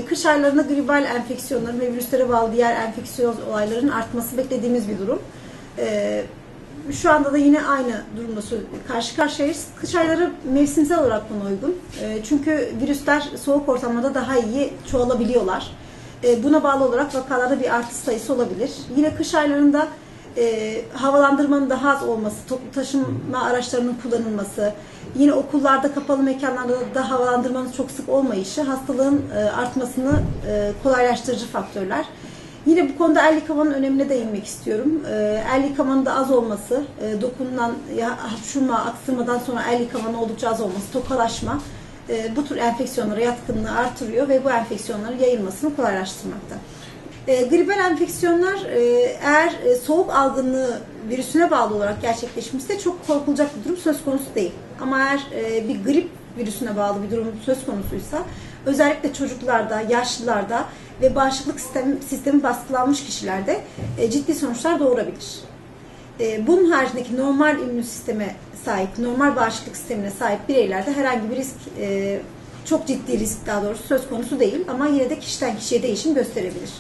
Kış aylarında gribal enfeksiyonların ve virüslere bağlı diğer enfeksiyon olayların artması beklediğimiz bir durum. Şu anda da yine aynı durumda karşı karşıyayız. Kış ayları mevsimsel olarak buna uygun. Çünkü virüsler soğuk ortamlarda daha iyi çoğalabiliyorlar. Buna bağlı olarak vakalarda bir artış sayısı olabilir. Yine kış aylarında havalandırmanın daha az olması, toplu taşıma araçlarının kullanılması, yine okullarda, kapalı mekanlarda da havalandırmanın çok sık olmayışı hastalığın artmasını kolaylaştırıcı faktörler. Yine bu konuda el yıkamanın önemine değinmek istiyorum. El yıkamanın da az olması, dokunulan hapşurma, aksırmadan sonra el yıkamanın oldukça az olması, tokalaşma bu tür enfeksiyonlara yatkınlığı artırıyor ve bu enfeksiyonların yayılmasını kolaylaştırmakta. Gribal enfeksiyonlar eğer soğuk algınlığı virüsüne bağlı olarak gerçekleşmişse çok korkulacak bir durum söz konusu değil. Ama eğer bir grip virüsüne bağlı bir durum söz konusuysa özellikle çocuklarda, yaşlılarda ve bağışıklık sistemi baskılanmış kişilerde ciddi sonuçlar doğurabilir. Bunun haricindeki normal immün sisteme sahip, normal bağışıklık sistemine sahip bireylerde herhangi bir risk, çok ciddi risk daha doğrusu söz konusu değil ama yine de kişiden kişiye değişim gösterebilir.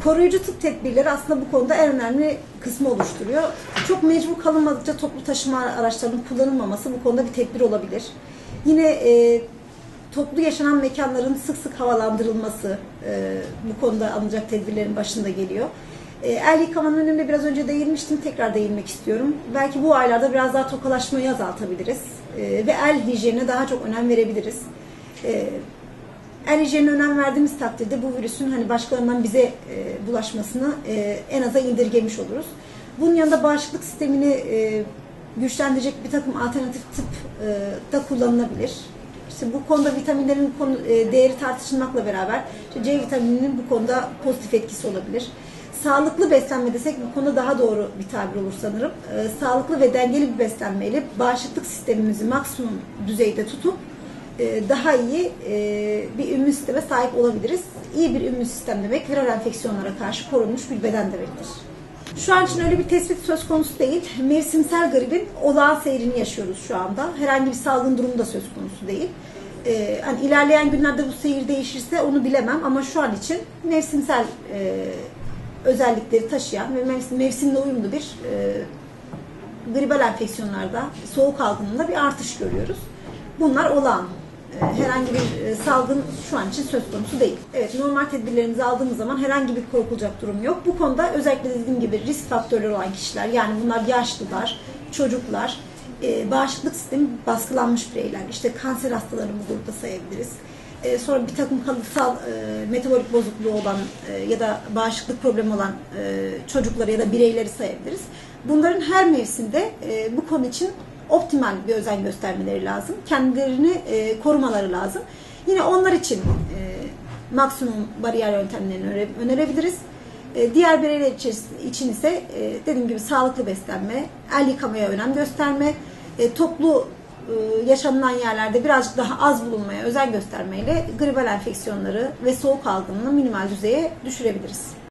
Koruyucu tıp tedbirleri aslında bu konuda en önemli kısmı oluşturuyor. Çok mecbur kalınmadıkça toplu taşıma araçlarının kullanılmaması bu konuda bir tedbir olabilir. Yine toplu yaşanan mekanların sık sık havalandırılması bu konuda alınacak tedbirlerin başında geliyor. El yıkamanın önemine biraz önce değinmiştim, tekrar değinmek istiyorum. Belki bu aylarda biraz daha tokalaşmayı azaltabiliriz ve el hijyenine daha çok önem verebiliriz. El hijyenine önem verdiğimiz takdirde bu virüsün başkalarından bize bulaşmasını en aza indirgemiş oluruz. Bunun yanında bağışıklık sistemini güçlendirecek bir takım alternatif tıp da kullanılabilir. İşte bu konuda vitaminlerin değeri tartışılmakla beraber C vitamininin bu konuda pozitif etkisi olabilir. Sağlıklı beslenme desek bu konuda daha doğru bir tabir olur sanırım. Sağlıklı ve dengeli bir beslenmeyle bağışıklık sistemimizi maksimum düzeyde tutup daha iyi bir immün sisteme sahip olabiliriz. İyi bir immün sistem demek, viral enfeksiyonlara karşı korunmuş bir beden demektir. Şu an için öyle bir tespit söz konusu değil. Mevsimsel gribin olağan seyrini yaşıyoruz şu anda. Herhangi bir salgın durumu da söz konusu değil. İlerleyen günlerde bu seyir değişirse onu bilemem ama şu an için mevsimsel özellikleri taşıyan ve mevsimle uyumlu bir gribal enfeksiyonlarda, soğuk algınlığında bir artış görüyoruz. Bunlar olağan. Herhangi bir salgın şu an için söz konusu değil. Evet, normal tedbirlerimizi aldığımız zaman herhangi bir korkulacak durum yok. Bu konuda özellikle dediğim gibi risk faktörleri olan kişiler, yani bunlar yaşlılar, çocuklar, bağışıklık sistemi baskılanmış bireyler, işte kanser hastalarını bu grupta sayabiliriz. Sonra bir takım kalıtsal metabolik bozukluğu olan ya da bağışıklık problemi olan çocukları ya da bireyleri sayabiliriz. Bunların her mevsimde bu konu için optimal bir özen göstermeleri lazım. Kendilerini korumaları lazım. Yine onlar için maksimum bariyer yöntemlerini önerebiliriz. Diğer bireyler için ise dediğim gibi sağlıklı beslenme, el yıkamaya önem gösterme, toplu yaşanılan yerlerde birazcık daha az bulunmaya özen göstermeyle gribal enfeksiyonları ve soğuk algınlığını minimal düzeye düşürebiliriz.